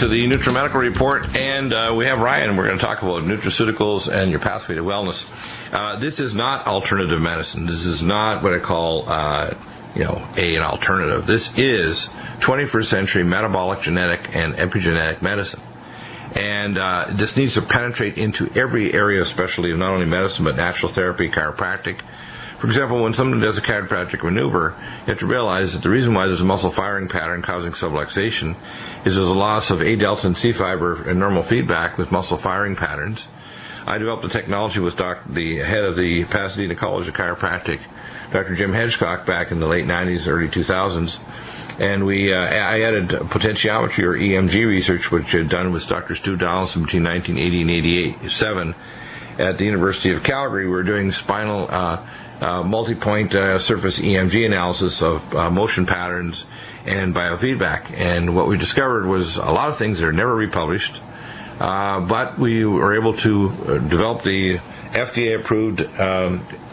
To the Nutrimedical report, and we have Ryan. We're going to talk about nutraceuticals and your pathway to wellness. This is not alternative medicine. This is not what I call, an alternative. This is 21st century metabolic, genetic, and epigenetic medicine. And this needs to penetrate into every area of specialty of not only medicine, but natural therapy, chiropractic. For example, when someone does a chiropractic maneuver, you have to realize that the reason why there's a muscle firing pattern causing subluxation is there's a loss of A delta and C fiber in normal feedback with muscle firing patterns. I developed the technology with the head of the Pasadena College of Chiropractic, Dr. Jim Hedgecock, back in the late 90s, early 2000s. And I added potentiometry or EMG research, which I had done with Dr. Stu Donaldson between 1980 and 87 at the University of Calgary. We were doing spinal multi-point surface EMG analysis of motion patterns and biofeedback. And what we discovered was a lot of things that are never republished, but we were able to develop the FDA-approved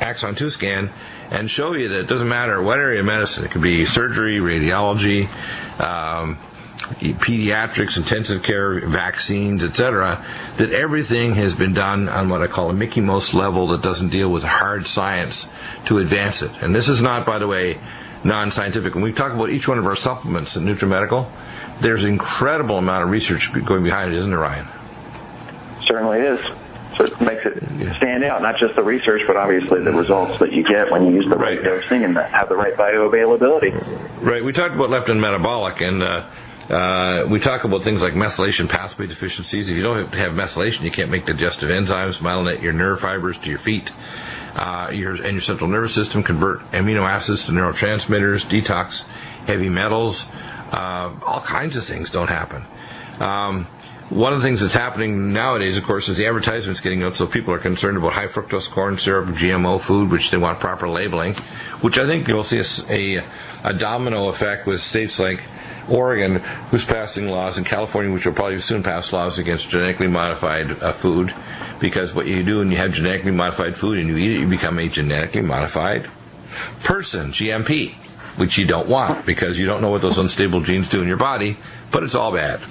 Axon 2 scan and show you that it doesn't matter what area of medicine. It could be surgery, radiology, pediatrics, intensive care, vaccines, etc., that everything has been done on what I call a Mickey Mouse level that doesn't deal with hard science to advance it. And this is not, by the way, non-scientific. When we talk about each one of our supplements at Nutrimedical, there's an incredible amount of research going behind it, isn't there, Ryan? Certainly is. So it makes it stand out, not just the research, but obviously the results that you get when you use the right dosing and have the right bioavailability. Right. We talked about leptin metabolic, and we talk about things like methylation pathway deficiencies. If you don't have methylation, you can't make digestive enzymes, myelinate your nerve fibers to your feet. Your central nervous system, convert amino acids to neurotransmitters, detox heavy metals. All kinds of things don't happen. One of the things that's happening nowadays, of course, is the advertisements getting out, so people are concerned about high fructose corn syrup, GMO food, which they want proper labeling, which I think you'll see a domino effect with states like Oregon, who's passing laws, and California, which will probably soon pass laws against genetically modified food, because what you do when you have genetically modified food and you eat it, you become a genetically modified person, GMP, which you don't want, because you don't know what those unstable genes do in your body, but it's all bad.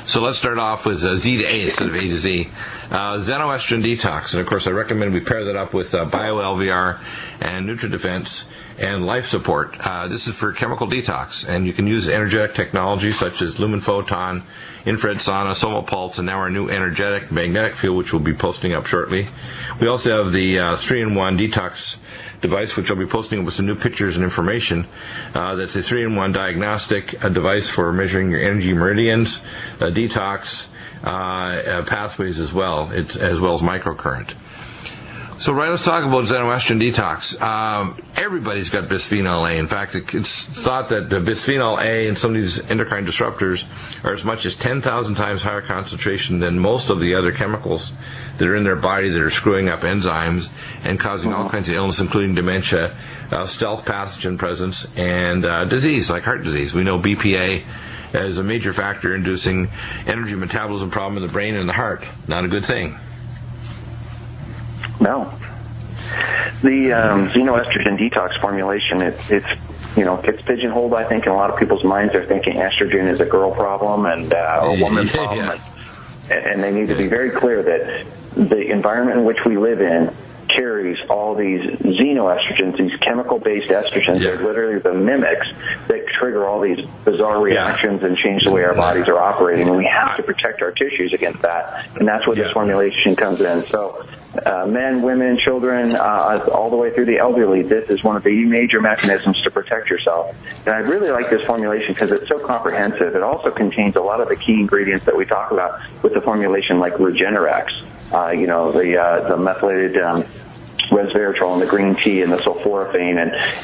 So let's start off with Z to A instead of A to Z. Xenoestrogen detox, and of course I recommend we pair that up with BioLVR and NutriDefense and Life Support. This is for chemical detox, and you can use energetic technology such as lumen photon, infrared sauna, somopulse, and now our new energetic magnetic field, which we'll be posting up shortly. We also have the 3-in-1 detox device, which I'll be posting with some new pictures and information. That's a 3-in-1 diagnostic device for measuring your energy meridians, detox pathways as well as microcurrent. So, right, let's talk about xenoestrogen detox. Everybody's got bisphenol A. In fact, it's thought that the bisphenol A and some of these endocrine disruptors are as much as 10,000 times higher concentration than most of the other chemicals that are in their body that are screwing up enzymes and causing all kinds of illness, including dementia, stealth pathogen presence, and disease like heart disease. We know BPA is a major factor inducing energy metabolism problem in the brain and the heart. Not a good thing. No. The xenoestrogen detox formulation, it's pigeonholed, I think, in a lot of people's minds. They're thinking estrogen is a girl problem and a woman problem. And they need to be very clear that the environment in which we live in carries all these xenoestrogens, these chemical-based estrogens. They're literally the mimics that trigger all these bizarre reactions and change the way our bodies are operating. And we have to protect our tissues against that. And that's where this formulation comes in. So men, women, children, all the way through the elderly, this is one of the major mechanisms to protect yourself. And I really like this formulation because it's so comprehensive. It also contains a lot of the key ingredients that we talk about with the formulation, like Regenerex, the methylated resveratrol and the green tea and the sulforaphane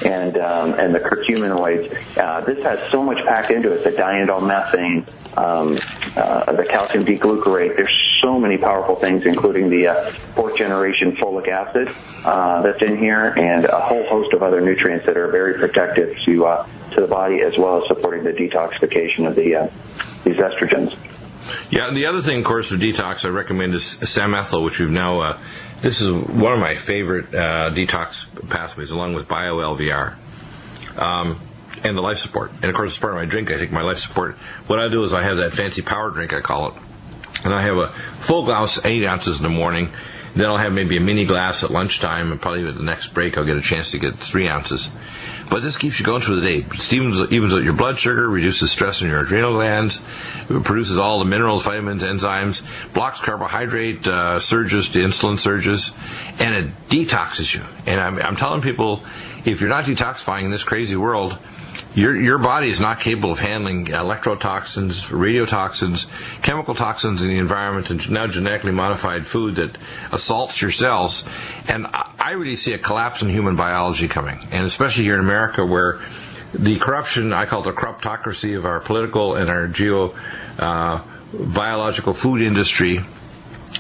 and the curcuminoids. This has so much packed into it, the diindolylmethane, the calcium D-glucarate. There's so many powerful things, including the fourth generation folic acid that's in here, and a whole host of other nutrients that are very protective to the body, as well as supporting the detoxification of these estrogens. Yeah, and the other thing, of course, for detox I recommend is samethyl, which we've now, this is one of my favorite detox pathways, along with BioLVR. and the life support. And of course, as part of my drink, I take my life support. What I do is I have that fancy power drink, I call it. And I have a full glass, 8 ounces in the morning. Then I'll have maybe a mini glass at lunchtime, and probably at the next break I'll get a chance to get 3 ounces. But this keeps you going through the day. It evens out your blood sugar, reduces stress in your adrenal glands, it produces all the minerals, vitamins, enzymes, blocks carbohydrate surges to insulin surges, and it detoxes you. And I'm telling people, if you're not detoxifying in this crazy world, your body is not capable of handling electrotoxins, radiotoxins, chemical toxins in the environment, and now genetically modified food that assaults your cells. And I really see a collapse in human biology coming, and especially here in America, where the corruption, I call it the corruptocracy of our political and our biological food industry,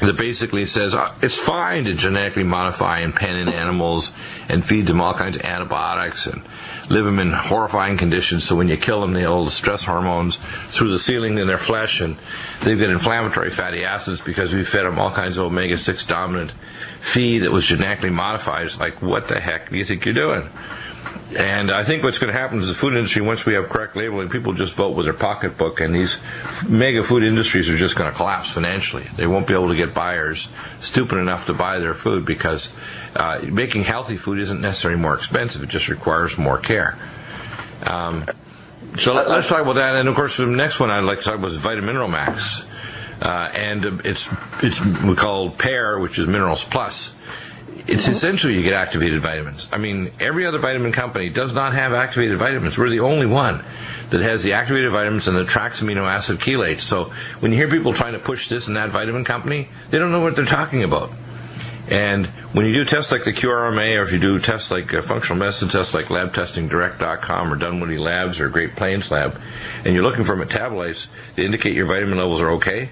that basically says it's fine to genetically modify and pen in animals and feed them all kinds of antibiotics and live them in horrifying conditions, so when you kill them, they'll stress hormones through the ceiling in their flesh, and they've got inflammatory fatty acids because we fed them all kinds of omega-6 dominant feed that was genetically modified. It's like, what the heck do you think you're doing? And I think what's going to happen is the food industry, once we have correct labeling, people just vote with their pocketbook, and these mega food industries are just going to collapse financially. They won't be able to get buyers stupid enough to buy their food, because making healthy food isn't necessarily more expensive. It just requires more care. So let's talk about that. And, of course, the next one I'd like to talk about is Vitamineral Max. And it's we call Pear, which is Minerals Plus. It's essentially you get activated vitamins. I mean, every other vitamin company does not have activated vitamins. We're the only one that has the activated vitamins and the tracks amino acid chelates. So when you hear people trying to push this and that vitamin company, they don't know what they're talking about. And when you do tests like the QRMA, or if you do tests like functional medicine tests like labtestingdirect.com or Dunwoody Labs or Great Plains Lab, and you're looking for metabolites to indicate your vitamin levels are okay,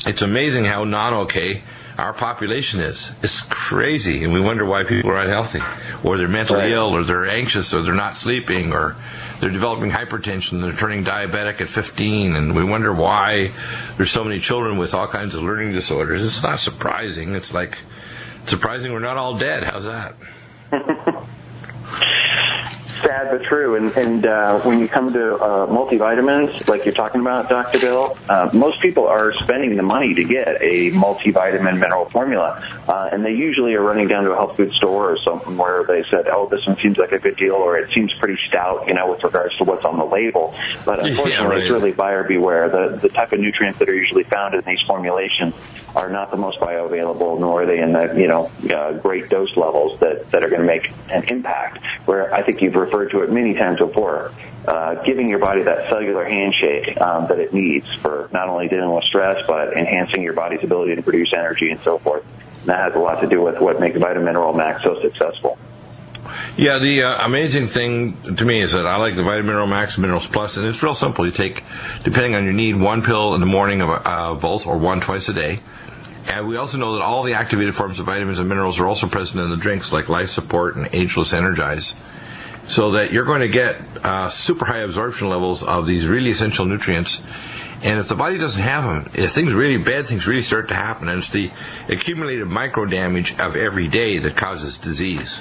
it's amazing how non-okay our population is. It's crazy, and we wonder why people are unhealthy, or they're mentally ill, or they're anxious, or they're not sleeping, or they're developing hypertension, they're turning diabetic at 15, and we wonder why there's so many children with all kinds of learning disorders. It's not surprising. It's like surprising we're not all dead. How's that? Sad but true. And when you come to multivitamins, like you're talking about, Dr. Bill, most people are spending the money to get a multivitamin mineral formula, and they usually are running down to a health food store or something where they said, oh, this one seems like a good deal, or it seems pretty stout, with regards to what's on the label. But unfortunately, it's really buyer beware. The type of nutrients that are usually found in these formulations are not the most bioavailable, nor are they in the great dose levels that are going to make an impact. Where I think you've referred to it many times before, giving your body that cellular handshake that it needs for not only dealing with stress, but enhancing your body's ability to produce energy and so forth. And that has a lot to do with what makes Vitamineral Max so successful. Yeah, the amazing thing to me is that I like the Vitamineral Max Minerals Plus, and it's real simple. You take, depending on your need, 1 pill in the morning of both, or 1 twice a day. And we also know that all the activated forms of vitamins and minerals are also present in the drinks, like Life Support and Ageless Energize, so that you're going to get super high absorption levels of these really essential nutrients. And if the body doesn't have them, if bad things really start to happen, and it's the accumulated micro damage of every day that causes disease.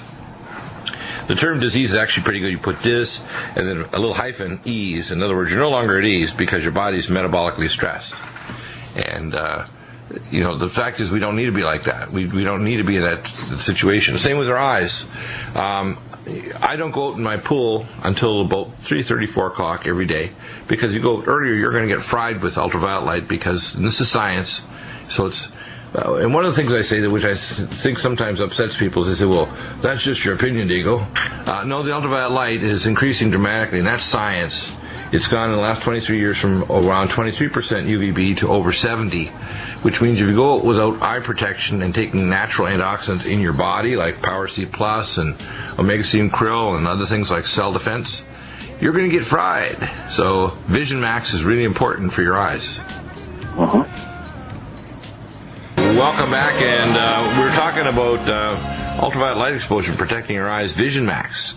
The term disease is actually pretty good. You put dis and then a little hyphen, ease. In other words, you're no longer at ease because your body's metabolically stressed. And the fact is we don't need to be like that. We don't need to be in that situation. Same with our eyes. I don't go out in my pool until about 3:30, 4 o'clock every day, because you go earlier, you're going to get fried with ultraviolet light, because and this is science. So it's and one of the things I say, that which I think sometimes upsets people, is they say, well, that's just your opinion, Diego. No, the ultraviolet light is increasing dramatically, and that's science. It's gone in the last 23 years from around 23% UVB to over 70%, which means if you go without eye protection and taking natural antioxidants in your body, like Power C Plus and Omega-3 Krill and other things like Cell Defense, you're going to get fried. So Vision Max is really important for your eyes. Welcome back, and we're talking about ultraviolet light exposure protecting your eyes. Vision Max.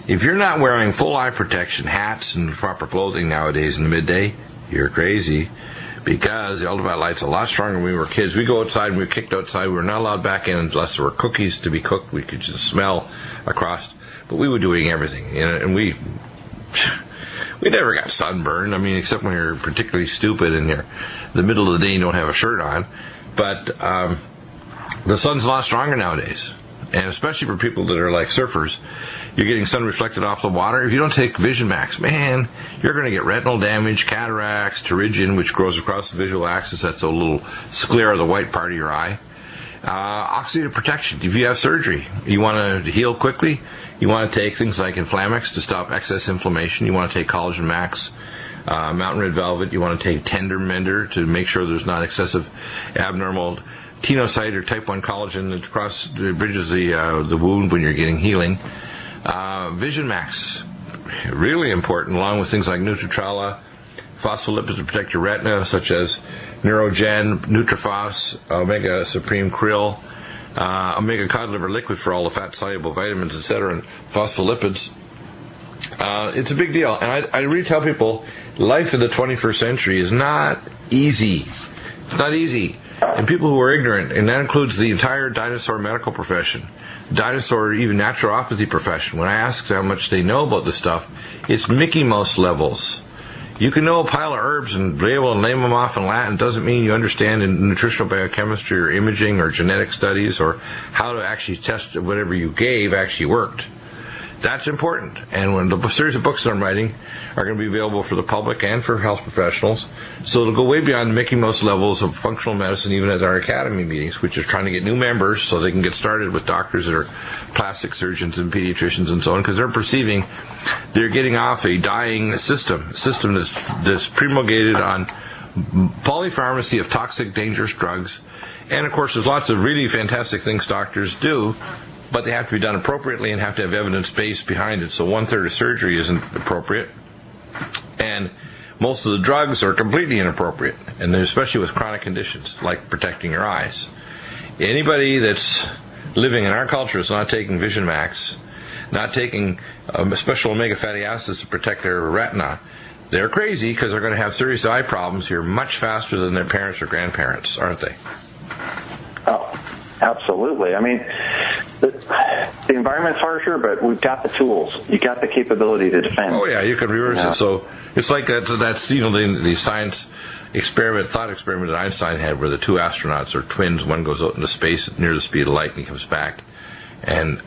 If you're not wearing full eye protection, hats, and proper clothing nowadays in the midday, you're crazy, because the ultraviolet light's a lot stronger when we were kids. We go outside, and we were kicked outside. We were not allowed back in unless there were cookies to be cooked. We could just smell across. But we were doing everything, and we we never got sunburned. I mean, except when you're particularly stupid and you're the middle of the day and you don't have a shirt on. But the sun's a lot stronger nowadays. And especially for people that are like surfers, you're getting sun reflected off the water. If you don't take Vision Max, man, you're going to get retinal damage, cataracts, pterygium, which grows across the visual axis. That's a little sclera of the white part of your eye. Oxidative protection. If you have surgery, you want to heal quickly, you want to take things like Inflamex to stop excess inflammation. You want to take Collagen Max, Mountain Red Velvet. You want to take Tender Mender to make sure there's not excessive abnormal tenocyte or type 1 collagen that bridges the wound when you're getting healing. Vision Max, really important, along with things like Nutritrala, phospholipids to protect your retina, such as Neurogen, Nutrifos, Omega Supreme Krill, Omega Cod Liver Liquid for all the fat-soluble vitamins, etc., and phospholipids. It's a big deal. And I really tell people, life in the 21st century is not easy. It's not easy. And people who are ignorant, and that includes the entire dinosaur medical profession, dinosaur, even naturopathy profession, when I ask how much they know about this stuff, it's Mickey Mouse levels. You can know a pile of herbs and be able to name them off in Latin. Doesn't mean you understand in nutritional biochemistry or imaging or genetic studies or how to actually test that whatever you gave actually worked. That's important. And when the series of books that I'm writing are going to be available for the public and for health professionals, so it'll go way beyond Mickey Mouse levels of functional medicine, even at our academy meetings, which is trying to get new members so they can get started with doctors that are plastic surgeons and pediatricians and so on, because they're perceiving they're getting off a dying system that's promulgated on polypharmacy of toxic, dangerous drugs. And of course, there's lots of really fantastic things doctors do, but they have to be done appropriately and have to have evidence base behind it. So 1/3 of surgery isn't appropriate, and most of the drugs are completely inappropriate, and especially with chronic conditions like protecting your eyes. Anybody that's living in our culture is not taking Vision Max, not taking special omega fatty acids to protect their retina. They're crazy, because they're going to have serious eye problems here much faster than their parents or grandparents, aren't they? Oh, absolutely. I mean, the environment's harsher, but we've got the tools. You got the capability to defend. Oh yeah, you can reverse it. So it's like that's the science experiment, thought experiment that Einstein had, where the two astronauts are twins. One goes out into space near the speed of light, and he comes back, and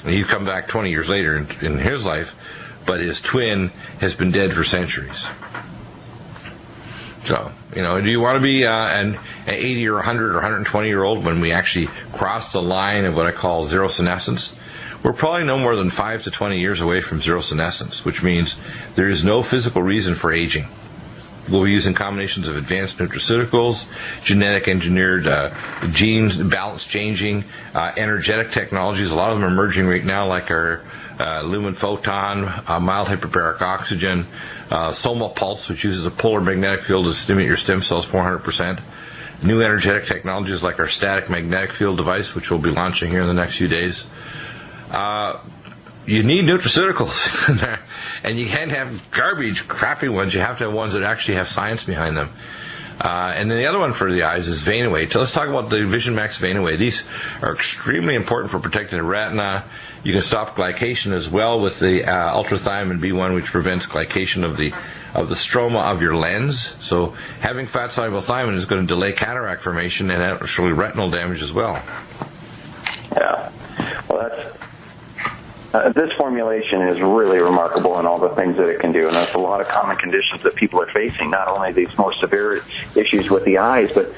he come back 20 years later in his life, but his twin has been dead for centuries. So, do you want to be an 80 or 100 or 120-year-old when we actually cross the line of what I call zero senescence? We're probably no more than 5 to 20 years away from zero senescence, which means there is no physical reason for aging. We'll be using combinations of advanced nutraceuticals, genetic engineered genes, balance changing, energetic technologies. A lot of them are emerging right now, like our Lumen Photon, mild hyperbaric oxygen, Soma Pulse, which uses a polar magnetic field to stimulate your stem cells 400%. New energetic technologies like our static magnetic field device, which we'll be launching here in the next few days. You need nutraceuticals, and you can't have garbage, crappy ones. You have to have ones that actually have science behind them. And then the other one for the eyes is Vein Away. So let's talk about the Vision Max Vein Away. These are extremely important for protecting the retina. You can stop glycation as well with the ultrathiamine B1, which prevents glycation of the stroma of your lens. So having fat-soluble thiamine is going to delay cataract formation and actually retinal damage as well. Yeah. Well, this formulation is really remarkable in all the things that it can do, and there's a lot of common conditions that people are facing, not only these more severe issues with the eyes, but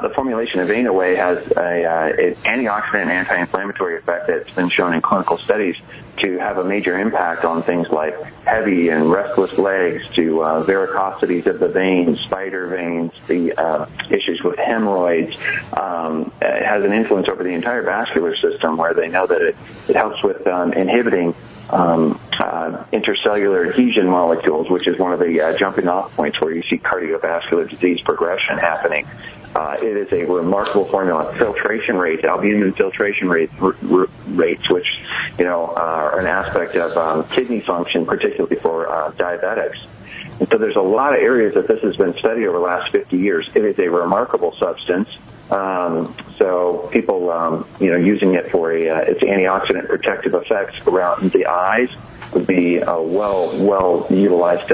the formulation of Vein Away has an antioxidant and anti-inflammatory effect that's been shown in clinical studies to have a major impact on things like heavy and restless legs, to varicosities of the veins, spider veins, the issues with hemorrhoids. It has an influence over the entire vascular system, where they know that it helps with inhibiting intercellular adhesion molecules, which is one of the jumping off points where you see cardiovascular disease progression happening. It is a remarkable formula. Filtration rates, albumin filtration rates, which are an aspect of kidney function, particularly for diabetics. And so there's a lot of areas that this has been studied over the last 50 years. It is a remarkable substance. So people, using it for its antioxidant protective effects around the eyes, would be a well utilized,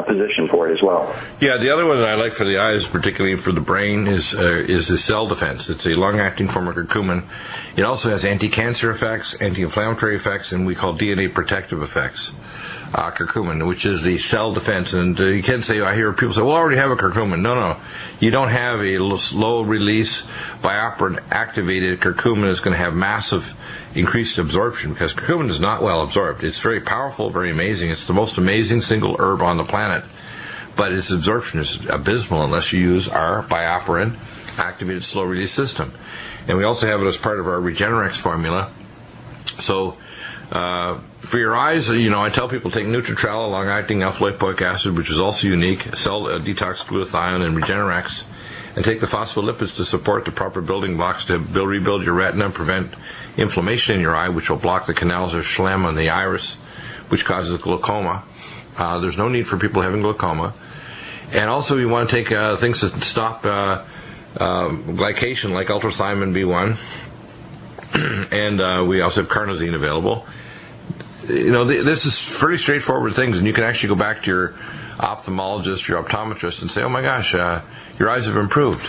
position for it as well. Yeah, the other one that I like for the eyes, particularly for the brain, is the cell defense. It's a long-acting form of curcumin. It also has anti-cancer effects, anti-inflammatory effects, and we call DNA protective effects. Curcumin, which is the cell defense. And you can say, I hear people say, well, I already have a curcumin. No. You don't have a slow-release bioperin-activated curcumin. Is going to have massive increased absorption because curcumin is not well absorbed. It's very powerful, very amazing. It's the most amazing single herb on the planet. But its absorption is abysmal unless you use our bioperin-activated slow-release system. And we also have it as part of our Regenerex formula. So, for your eyes, I tell people take Nutritrel, long-acting alpha-lipoic acid, which is also unique, cell detox glutathione, and Regenerex, and take the phospholipids to support the proper building blocks to rebuild your retina, prevent inflammation in your eye, which will block the canals of Schlemm on the iris, which causes glaucoma. There's no need for people having glaucoma. And also, you want to take things to stop glycation, like ultrathymine B1, and we also have carnosine available. This is pretty straightforward things, and you can actually go back to your ophthalmologist, your optometrist, and say, oh my gosh, your eyes have improved.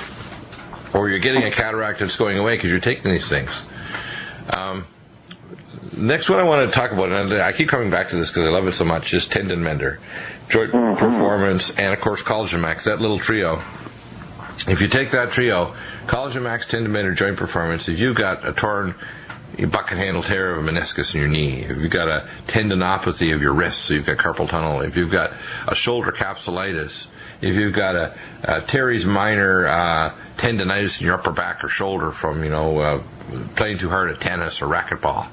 Or you're getting a cataract that's going away because you're taking these things. Next one I want to talk about, and I keep coming back to this because I love it so much, is Tendon Mender, Joint Performance, and of course Collagen Max, that little trio. If you take that trio, Collagen Max, Tendon Mender, Joint Performance, if you've got a torn bucket handle tear of a meniscus in your knee, if you've got a tendinopathy of your wrist, so you've got carpal tunnel, if you've got a shoulder capsulitis, if you've got a teres minor tendinitis in your upper back or shoulder from playing too hard at tennis or racquetball,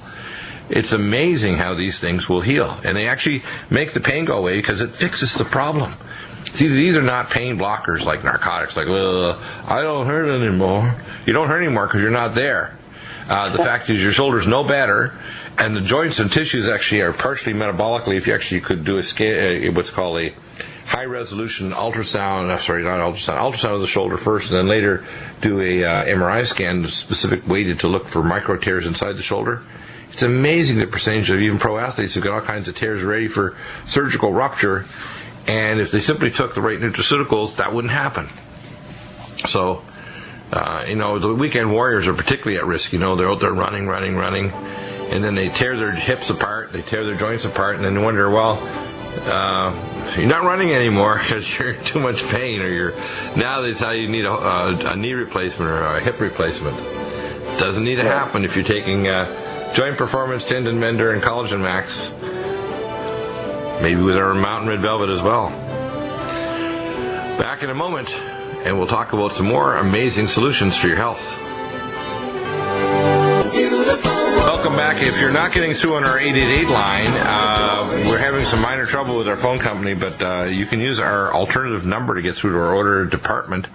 it's amazing how these things will heal, and they actually make the pain go away because it fixes the problem. See, these are not pain blockers like narcotics, like, I don't hurt anymore. You don't hurt anymore because you're not there. The fact is your shoulders know better, and the joints and tissues actually are partially metabolically. If you actually could do what's called a high-resolution ultrasound of the shoulder first, and then later do a MRI scan specific weighted to look for micro tears inside the shoulder. It's amazing the percentage of even pro athletes who've got all kinds of tears ready for surgical rupture, and if they simply took the right nutraceuticals, that wouldn't happen. So, the weekend warriors are particularly at risk. They're out there running, and then they tear their hips apart, they tear their joints apart, and then you wonder, you're not running anymore because you're in too much pain, or now they tell you need a knee replacement or a hip replacement. Doesn't need to happen if you're taking Joint Performance, Tendon Mender, and Collagen Max, maybe with our Mountain Red Velvet as well. Back in a moment, and we'll talk about some more amazing solutions for your health. Welcome back. If you're not getting through on our 888 line, we're having some minor trouble with our phone company, but you can use our alternative number to get through to our order department.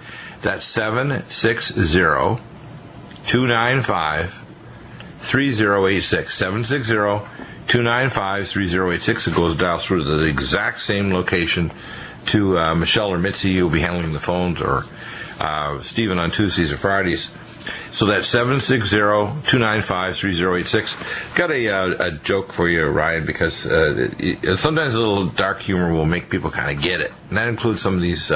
That's 760-295-3086. 760-295-3086. It goes down through to the exact same location to Michelle or Mitzi, who will be handling the phones, or Stephen on Tuesdays or Fridays. So that's 760-295-3086. Got a joke for you, Ryan, because sometimes a little dark humor will make people kind of get it. And that includes some of these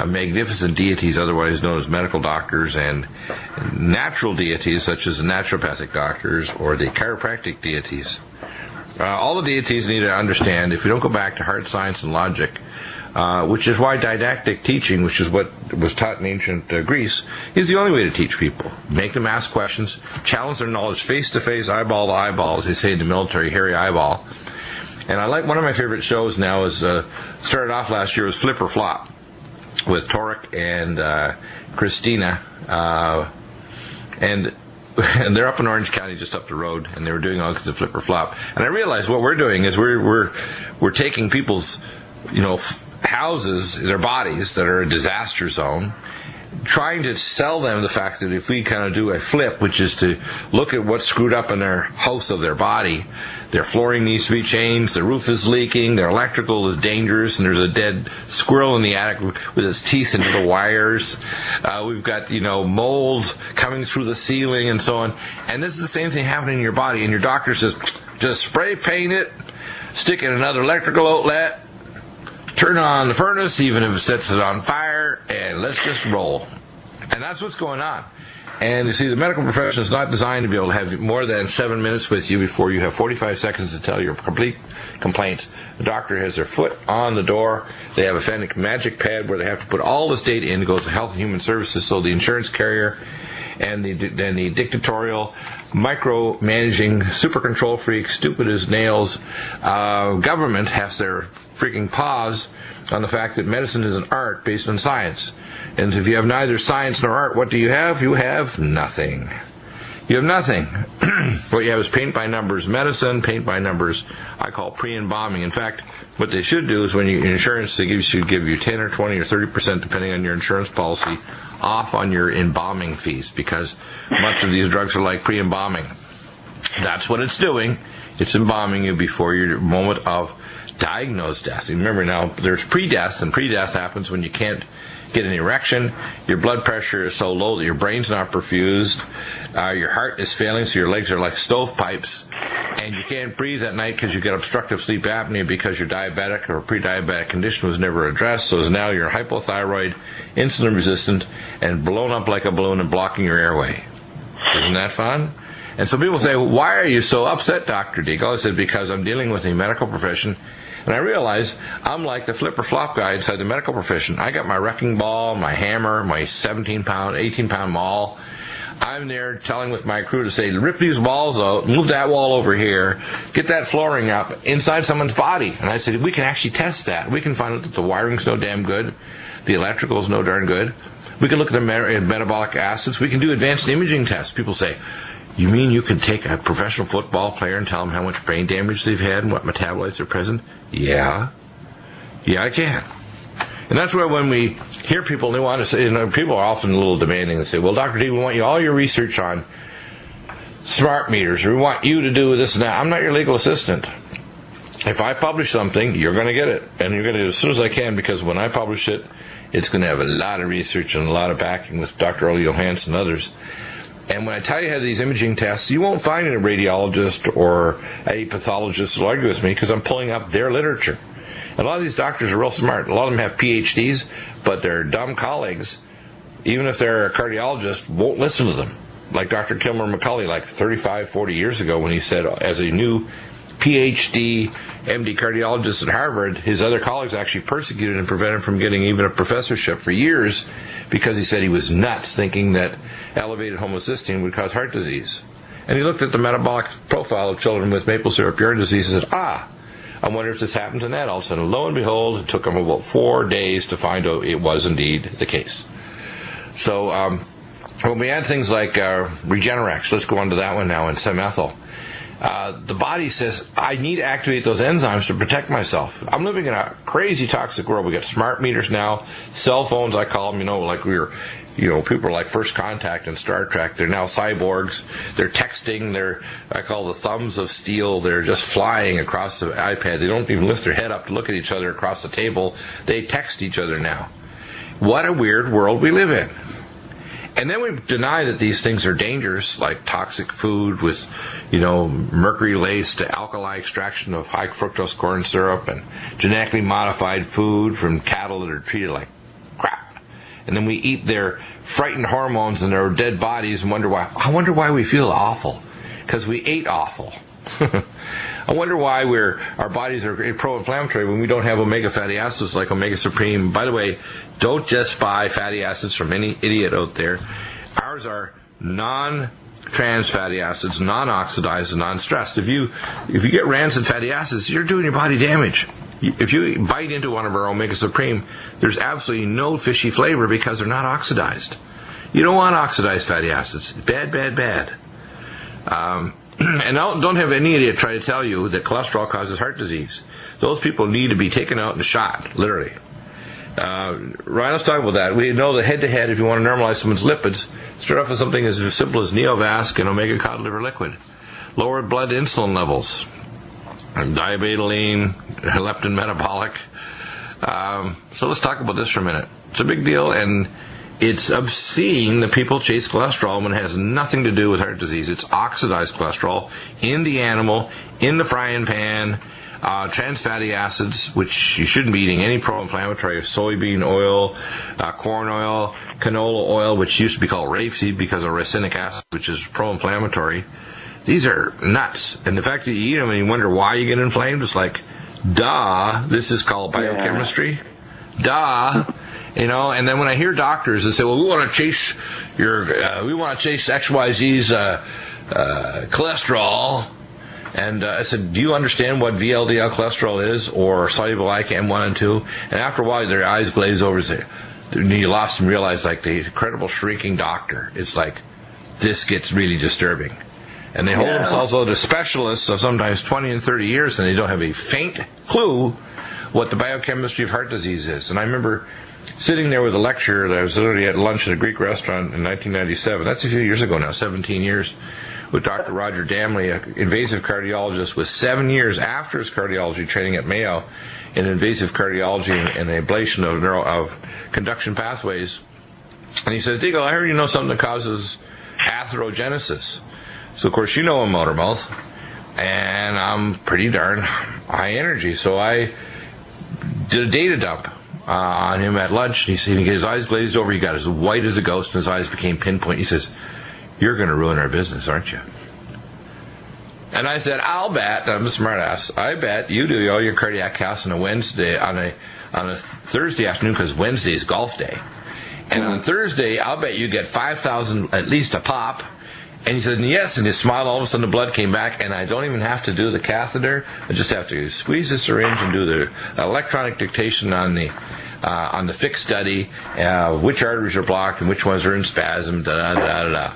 magnificent deities, otherwise known as medical doctors, and natural deities, such as the naturopathic doctors or the chiropractic deities. All the deities need to understand, if we don't go back to hard science and logic, which is why didactic teaching, which is what was taught in ancient Greece, is the only way to teach people. Make them ask questions, challenge their knowledge face-to-face, eyeball to eyeball, as they say in the military, hairy eyeball. And I like one of my favorite shows now is, started off last year, was Flip or Flop, with Torek and Christina, and they're up in Orange County, just up the road, and they were doing all kinds of flip or flop. And I realized what we're doing is we're taking people's houses, their bodies that are a disaster zone, trying to sell them the fact that if we kind of do a flip, which is to look at what's screwed up in their house of their body, their flooring needs to be changed, their roof is leaking, their electrical is dangerous, and there's a dead squirrel in the attic with its teeth into the wires. We've got, mold coming through the ceiling and so on. And this is the same thing happening in your body. And your doctor says, just spray paint it, stick in another electrical outlet, turn on the furnace, even if it sets it on fire, and let's just roll. And that's what's going on. And you see, the medical profession is not designed to be able to have more than 7 minutes with you before you have 45 seconds to tell your complete complaints. The doctor has their foot on the door. They have a magic pad where they have to put all this data in. It goes to Health and Human Services, so the insurance carrier and the dictatorial, micromanaging, super control freak, stupid as nails government has their freaking paws on the fact that medicine is an art based on science. And if you have neither science nor art, what do you have? You have nothing. You have nothing. What you have is paint by numbers medicine, paint by numbers I call pre-embalming. In fact, what they should do is when your insurance should give you 10 or 20 or 30%, depending on your insurance policy, off on your embalming fees, because much of these drugs are like pre-embalming. That's what it's doing. It's embalming you before your moment of diagnosed death. Remember now, there's pre-death, and pre-death happens when you can't get an erection, your blood pressure is so low that your brain's not perfused, your heart is failing, so your legs are like stovepipes, and you can't breathe at night because you get obstructive sleep apnea because your diabetic or pre-diabetic condition was never addressed, so now you're hypothyroid, insulin resistant, and blown up like a balloon and blocking your airway. Isn't that fun? And so people say, well, why are you so upset, Dr. Deagle? I said, because I'm dealing with a medical profession. And I realize I'm like the flip-or-flop guy inside the medical profession. I got my wrecking ball, my hammer, my 17-pound, 18-pound maul. I'm there telling with my crew to say, rip these walls out, move that wall over here, get that flooring up inside someone's body. And I said, we can actually test that. We can find out that the wiring's no damn good, the electrical's no darn good. We can look at the metabolic acids. We can do advanced imaging tests. People say, you mean you can take a professional football player and tell them how much brain damage they've had and what metabolites are present? Yeah, I can. And that's where when we hear people, they want to say, people are often a little demanding and say, well, Dr. D, we want you all your research on smart meters, or we want you to do this and that. I'm not your legal assistant. If I publish something, you're going to get it. And you're going to get it as soon as I can, because when I publish it, it's going to have a lot of research and a lot of backing with Dr. Ole Johansson and others. And when I tell you how these imaging tests, you won't find a radiologist or a pathologist will argue with me, because I'm pulling up their literature. And a lot of these doctors are real smart. A lot of them have PhDs, but their dumb colleagues, even if they're a cardiologist, won't listen to them. Like Dr. Kilmer McCulley, like 35, 40 years ago, when he said, as a new PhD, MD cardiologist at Harvard, his other colleagues actually persecuted and prevented him from getting even a professorship for years, because he said he was nuts thinking that elevated homocysteine would cause heart disease. And he looked at the metabolic profile of children with maple syrup urine disease and said, I wonder if this happens in adults. And lo and behold, it took him about 4 days to find out it was indeed the case. So when we add things like Regenerex, let's go on to that one now, and Semethyl, the body says, I need to activate those enzymes to protect myself. I'm living in a crazy toxic world. We got smart meters now, cell phones, I call them, like we were, people are like First Contact in Star Trek. They're now cyborgs. They're texting. I call the thumbs of steel. They're just flying across the iPad. They don't even lift their head up to look at each other across the table. They text each other now. What a weird world we live in. And then we deny that these things are dangerous, like toxic food with, mercury-laced alkali extraction of high fructose corn syrup, and genetically modified food from cattle that are treated like crap. And then we eat their frightened hormones and their dead bodies and wonder why. I wonder why we feel awful, because we ate awful. I wonder why our bodies are pro-inflammatory when we don't have omega fatty acids like Omega Supreme. By the way, don't just buy fatty acids from any idiot out there. Ours are non-trans fatty acids, non-oxidized, and non-stressed. If you get rancid fatty acids, you're doing your body damage. If you bite into one of our Omega Supreme, there's absolutely no fishy flavor because they're not oxidized. You don't want oxidized fatty acids. Bad, bad, bad. And don't have any idiot try to tell you that cholesterol causes heart disease. Those people need to be taken out and shot, literally. Ryan, let's talk about that. We know that head-to-head, if you want to normalize someone's lipids, start off with something as simple as Neovasc and omega cod liver liquid. Lower blood insulin levels, diabetoline, leptin metabolic. So let's talk about this for a minute. It's a big deal, and it's obscene that people chase cholesterol when it has nothing to do with heart disease. It's oxidized cholesterol in the animal, in the frying pan, trans fatty acids, which you shouldn't be eating any pro-inflammatory, soybean oil, corn oil, canola oil, which used to be called rapeseed because of racinic acid, which is pro-inflammatory. These are nuts. And the fact that you eat them and you wonder why you get inflamed, it's like, duh, this is called biochemistry. Duh. You know, and then when I hear doctors that say, well, we want to chase XYZ's cholesterol, and I said, do you understand what VLDL cholesterol is, or soluble ICAM 1 and 2? And after a while, their eyes glaze over and say, you lost and realize, like the incredible shrinking doctor. It's like, this gets really disturbing. And they hold themselves out as specialists of sometimes 20 and 30 years, and they don't have a faint clue what the biochemistry of heart disease is. And I remember sitting there with a lecturer that I was literally at lunch at a Greek restaurant in 1997. That's a few years ago now, 17 years, with Dr. Roger Damley, an invasive cardiologist with 7 years after his cardiology training at Mayo in invasive cardiology and ablation of conduction pathways. And he says, Deagle, I heard you know something that causes atherogenesis. So, of course, you know I'm motor mouth, and I'm pretty darn high energy. So I did a data dump on him at lunch. He said, he got his eyes glazed over. He got as white as a ghost, and his eyes became pinpoint. He says, you're going to ruin our business, aren't you? And I said, I'll bet. I'm a smart ass. I bet you do all your cardiac casts on a Wednesday, on a Thursday afternoon, because Wednesday is golf day. And on Thursday, I'll bet you get 5,000 at least a pop. And he said, yes, and his smile, all of a sudden the blood came back, and I don't even have to do the catheter. I just have to squeeze the syringe and do the electronic dictation on the fixed study, which arteries are blocked and which ones are in spasm, da-da-da-da-da.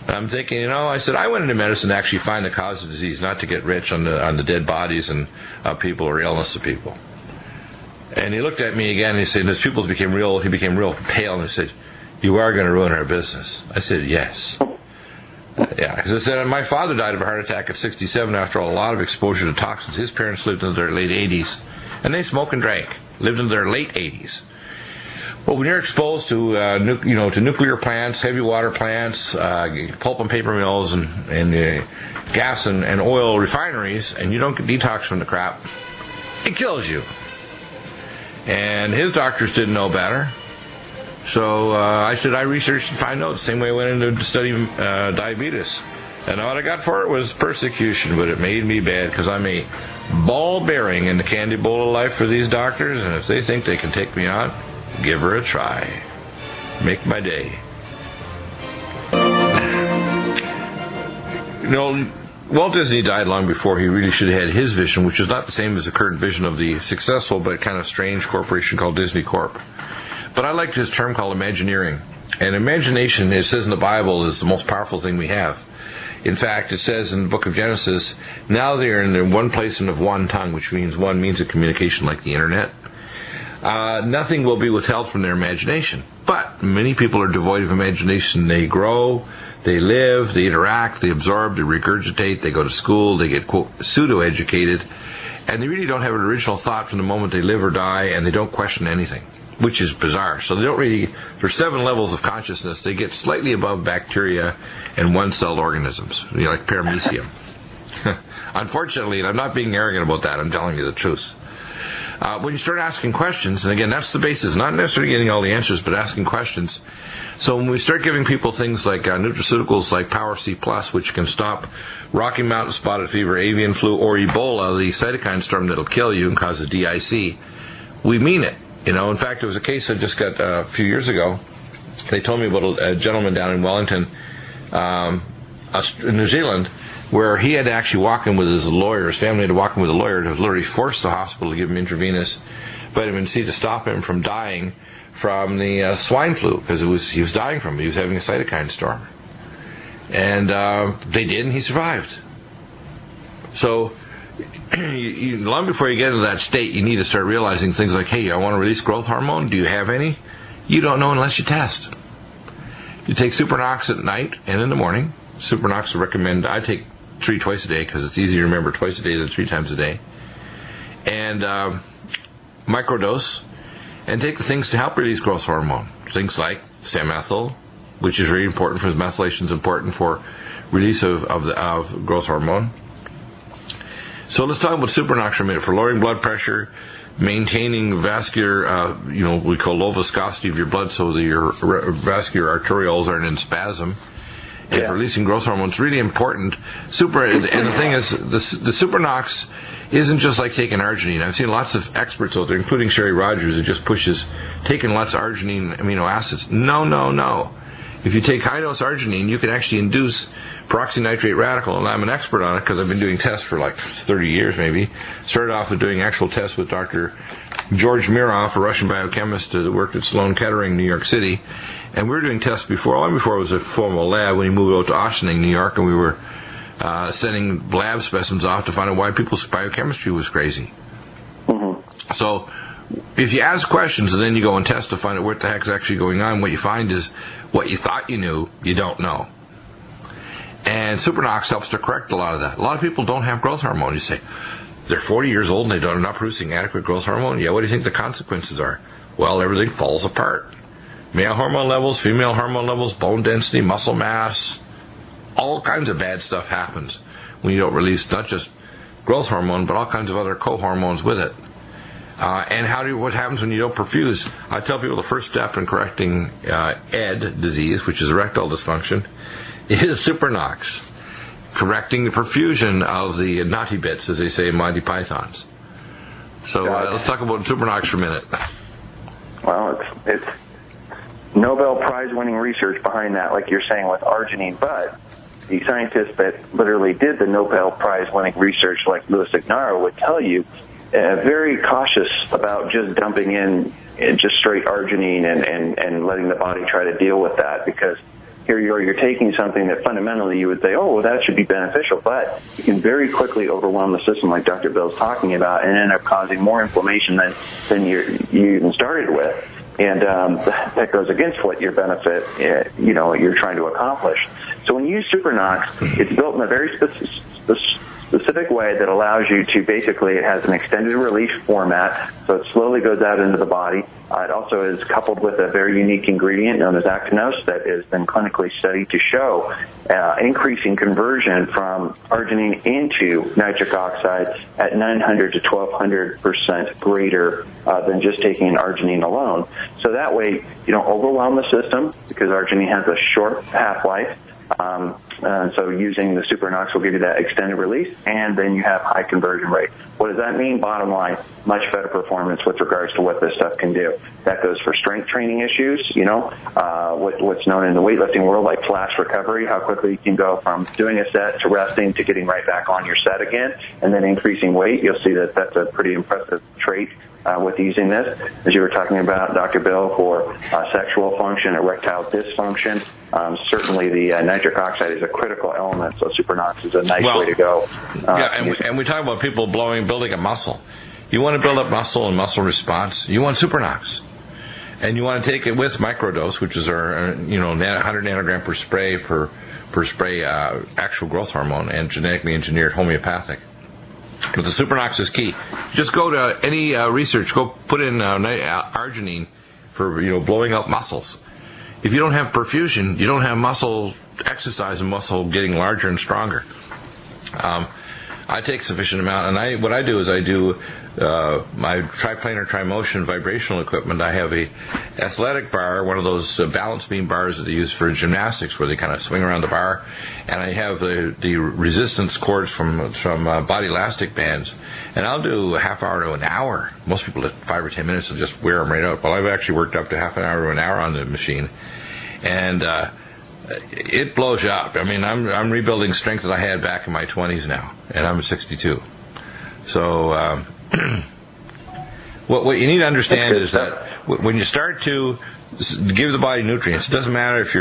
And I'm thinking, I said, I went into medicine to actually find the cause of disease, not to get rich on the dead bodies and people or illness of people. And he looked at me again, and he said, and his pupils became real pale, and he said, you are going to ruin our business. I said, yes. Yeah, because I said, my father died of a heart attack at 67 after a lot of exposure to toxins. His parents lived into their late 80s, and they smoked and drank, lived into their late 80s. Well, when you're exposed to nuclear plants, heavy water plants, pulp and paper mills, and gas and oil refineries, and you don't get detox from the crap, it kills you. And his doctors didn't know better. So I said, I researched and found out. The same way I went into studying diabetes. And what I got for it was persecution, but it made me bad because I'm a ball bearing in the candy bowl of life for these doctors, and if they think they can take me on, give her a try. Make my day. Walt Disney died long before he really should have had his vision, which is not the same as the current vision of the successful but kind of strange corporation called Disney Corp. But I liked his term called Imagineering. And imagination, it says in the Bible, is the most powerful thing we have. In fact, it says in the book of Genesis, now they are in one place and of one tongue, which means one means of communication like the internet. Nothing will be withheld from their imagination. But many people are devoid of imagination. They grow, they live, they interact, they absorb, they regurgitate, they go to school, they get, quote, pseudo-educated, and they really don't have an original thought from the moment they live or die, and they don't question anything, which is bizarre. So they don't really, there's 7 levels of consciousness. They get slightly above bacteria and one-celled organisms, like paramecium. Unfortunately, and I'm not being arrogant about that, I'm telling you the truth. When you start asking questions, and again, that's the basis, not necessarily getting all the answers, but asking questions. So when we start giving people things like nutraceuticals like Power C+, which can stop Rocky Mountain spotted fever, avian flu, or Ebola, the cytokine storm that'll kill you and cause a DIC, we mean it. In fact, there was a case I just got a few years ago. They told me about a gentleman down in Wellington, New Zealand, where he had to actually walk in with his lawyer. His family had to walk in with a lawyer to literally force the hospital to give him intravenous vitamin C to stop him from dying from the swine flu, because he was dying from it. He was having a cytokine storm. And they did, and he survived. So, long before you get into that state, you need to start realizing things like, hey, I want to release growth hormone. Do you have any? You don't know unless you test. You take Supernox at night and in the morning. Supernox, I take 3 twice a day because it's easier to remember twice a day than 3 times a day. And microdose, and take the things to help release growth hormone. Things like samethyl, which is really important for methylation, is important for release of growth hormone. So let's talk about Supernox for a minute. For lowering blood pressure, maintaining vascular, we call low viscosity of your blood, so that your vascular arterioles aren't in spasm. And for releasing growth hormone, it's really important. And the thing is, the Supernox isn't just like taking arginine. I've seen lots of experts out there, including Sherry Rogers, who just pushes taking lots of arginine amino acids. No. If you take high-dose arginine, you can actually induce peroxynitrate radical, and I'm an expert on it because I've been doing tests for like 30 years maybe. Started off with doing actual tests with Dr. George Miroff, a Russian biochemist that worked at Sloan Kettering, New York City. And we were doing tests long before it was a formal lab, when he moved out to Ossining, New York, and we were sending lab specimens off to find out why people's biochemistry was crazy. Mm-hmm. So if you ask questions and then you go and test to find out what the heck's actually going on, what you find is what you thought you knew, you don't know. And Supernox helps to correct a lot of that. A lot of people don't have growth hormone. You say, they're 40 years old and they're not producing adequate growth hormone? Yeah, what do you think the consequences are? Well, everything falls apart. Male hormone levels, female hormone levels, bone density, muscle mass, all kinds of bad stuff happens when you don't release not just growth hormone, but all kinds of other co-hormones with it. And what happens when you don't perfuse? I tell people the first step in correcting ED disease, which is erectile dysfunction, is Supernox. Correcting the perfusion of the naughty bits, as they say in Monty Pythons. So let's talk about Supernox for a minute. Well, it's Nobel Prize-winning research behind that, like you're saying with arginine, but the scientists that literally did the Nobel Prize-winning research, like Louis Ignarro, would tell you, very cautious about just dumping in just straight arginine and letting the body try to deal with that, because here you're taking something that fundamentally you would say, oh, well, that should be beneficial, but you can very quickly overwhelm the system, like Dr. Bill's talking about, and end up causing more inflammation than you even started with. And that goes against what your benefit, you're trying to accomplish. So when you use Supernox, it's built in a very specific way that allows you to basically, it has an extended release format, so it slowly goes out into the body. It also is coupled with a very unique ingredient known as actinose that has been clinically studied to show increasing conversion from arginine into nitric oxide at 900 to 1200% greater than just taking an arginine alone. So that way you don't overwhelm the system, because arginine has a short half-life. So using the Supernox will give you that extended release, and then you have high conversion rate. What does that mean? Bottom line, much better performance with regards to what this stuff can do. That goes for strength training issues, what's known in the weightlifting world like flash recovery, how quickly you can go from doing a set to resting to getting right back on your set again, and then increasing weight. You'll see that that's a pretty impressive trait with using this. As you were talking about, Dr. Bill, for sexual function, erectile dysfunction, certainly the nitric oxide is a critical element, so Supernox is a nice way to go. And we talk about people building a muscle. You want to build up muscle and muscle response, you want Supernox. And you want to take it with microdose, which is our 100 nanogram per spray actual growth hormone, and genetically engineered homeopathic. But the Supernox is key. Just go to any research, go put in arginine for blowing up muscles. If you don't have perfusion, you don't have muscle exercise and muscle getting larger and stronger. I take sufficient amount, and what I do is I do my triplanar trimotion vibrational equipment. I have a athletic bar, one of those balance beam bars that they use for gymnastics, where they kind of swing around the bar, and I have the resistance cords from body elastic bands, and I'll do a half hour to an hour. Most people at 5 or 10 minutes will just wear them right out. Well, I've actually worked up to half an hour to an hour on the machine, and it blows you up. I mean, I'm rebuilding strength that I had back in my 20s now, and I'm 62. So what you need to understand is that when you start to give the body nutrients, it doesn't matter if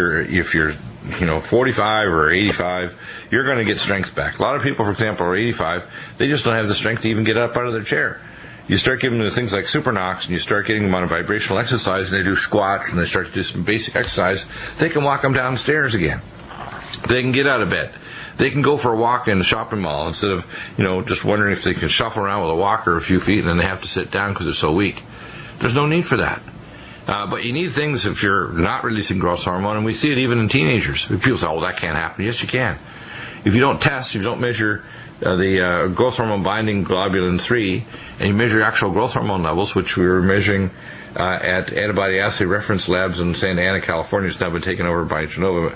you're 45 or 85, you're going to get strength back. A lot of people, for example, are 85, they just don't have the strength to even get up out of their chair. You start giving them things like Supernox, and you start getting them on a vibrational exercise, and they do squats, and they start to do some basic exercise, they can walk them downstairs again. They can get out of bed. They can go for a walk in the shopping mall instead of, just wondering if they can shuffle around with a walker a few feet, and then they have to sit down because they're so weak. There's no need for that. But you need things if you're not releasing growth hormone, and we see it even in teenagers. People say, that can't happen. Yes, you can. If you don't test, if you don't measure the growth hormone binding globulin 3, and you measure actual growth hormone levels, which we were measuring at antibody assay reference labs in Santa Ana, California. It's now been taken over by Genova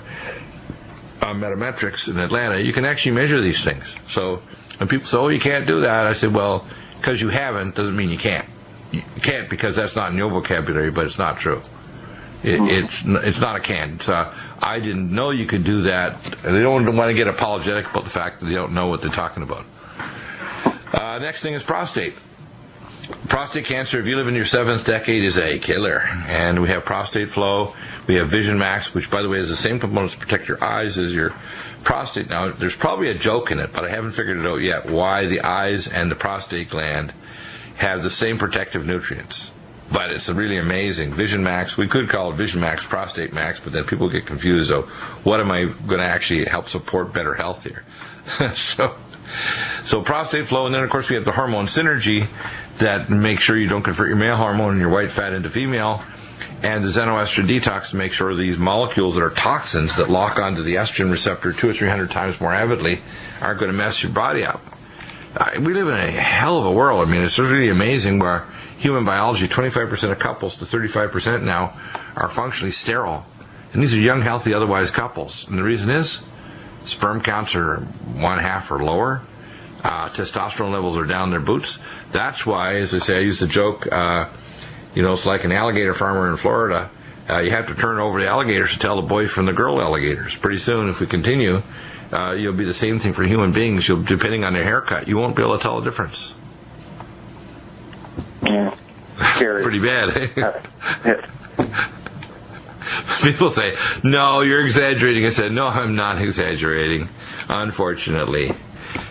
Metametrics in Atlanta. You can actually measure these things. So when people say, you can't do that, I said, well, because you haven't doesn't mean you can't. You can't because that's not in your vocabulary, but it's not true. It's not a can. It's I didn't know you could do that. And they don't want to get apologetic about the fact that they don't know what they're talking about. Next thing is prostate. Prostate cancer, if you live in your 7th decade, is a killer. And we have prostate flow. We have Vision Max, which, by the way, is the same components to protect your eyes as your prostate. Now, there's probably a joke in it, but I haven't figured it out yet, why the eyes and the prostate gland have the same protective nutrients. But it's really amazing. Vision Max, we could call it Vision Max, Prostate Max, but then people get confused. What am I going to actually help support better health here? So prostate flow, and then of course we have the hormone synergy that makes sure you don't convert your male hormone and your white fat into female, and the xenoestrogen detox to make sure these molecules that are toxins that lock onto the estrogen receptor 200 or 300 times more avidly aren't going to mess your body up. We live in a hell of a world. I mean, it's really amazing where human biology, 25% of couples to 35% now are functionally sterile. And these are young, healthy, otherwise couples. And the reason is sperm counts are 1/2 or lower. Testosterone levels are down their boots. That's why, as I say, I use the joke, it's like an alligator farmer in Florida. You have to turn over the alligators to tell the boy from the girl alligators. Pretty soon, if we continue, you'll be the same thing for human beings. Depending on their haircut, you won't be able to tell the difference. Yeah. Pretty bad, eh? People say, no, you're exaggerating. I said, no, I'm not exaggerating, unfortunately.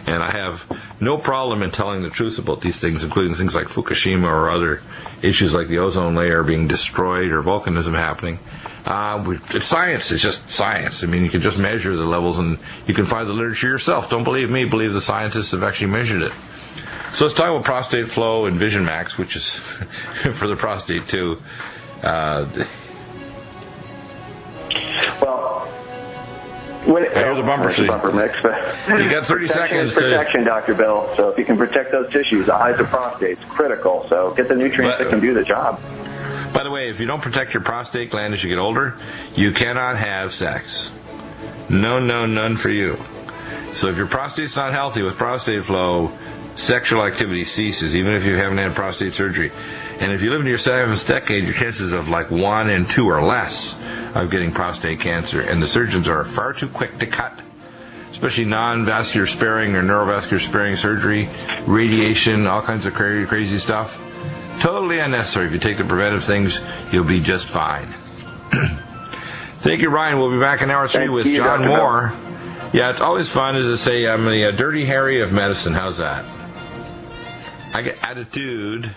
And I have no problem in telling the truth about these things, including things like Fukushima or other issues like the ozone layer being destroyed or volcanism happening. It's science. It's just science. I mean, you can just measure the levels, and you can find the literature yourself. Don't believe me. Believe the scientists have actually measured it. So let's talk about prostate flow and Vision Max, which is for the prostate too. I hear the bumper mix. You got 30 seconds to protection, Dr. Bill. So if you can protect those tissues, the eyes and prostate, it's critical. So get the nutrients that can do the job. By the way, if you don't protect your prostate gland as you get older, you cannot have sex. No, none for you. So if your prostate's not healthy with prostate flow, sexual activity ceases, even if you haven't had prostate surgery. And if you live in your 7th decade, your chances of like 1 in 2 or less of getting prostate cancer, and the surgeons are far too quick to cut, especially non-vascular sparing or neurovascular sparing surgery, radiation, all kinds of crazy stuff. Totally unnecessary. If you take the preventive things, you'll be just fine. Thank you, Ryan. We'll be back in hour 3 with John Moore. Yeah, it's always fun, as I say, I'm the Dirty Harry of medicine. How's that? I get attitude.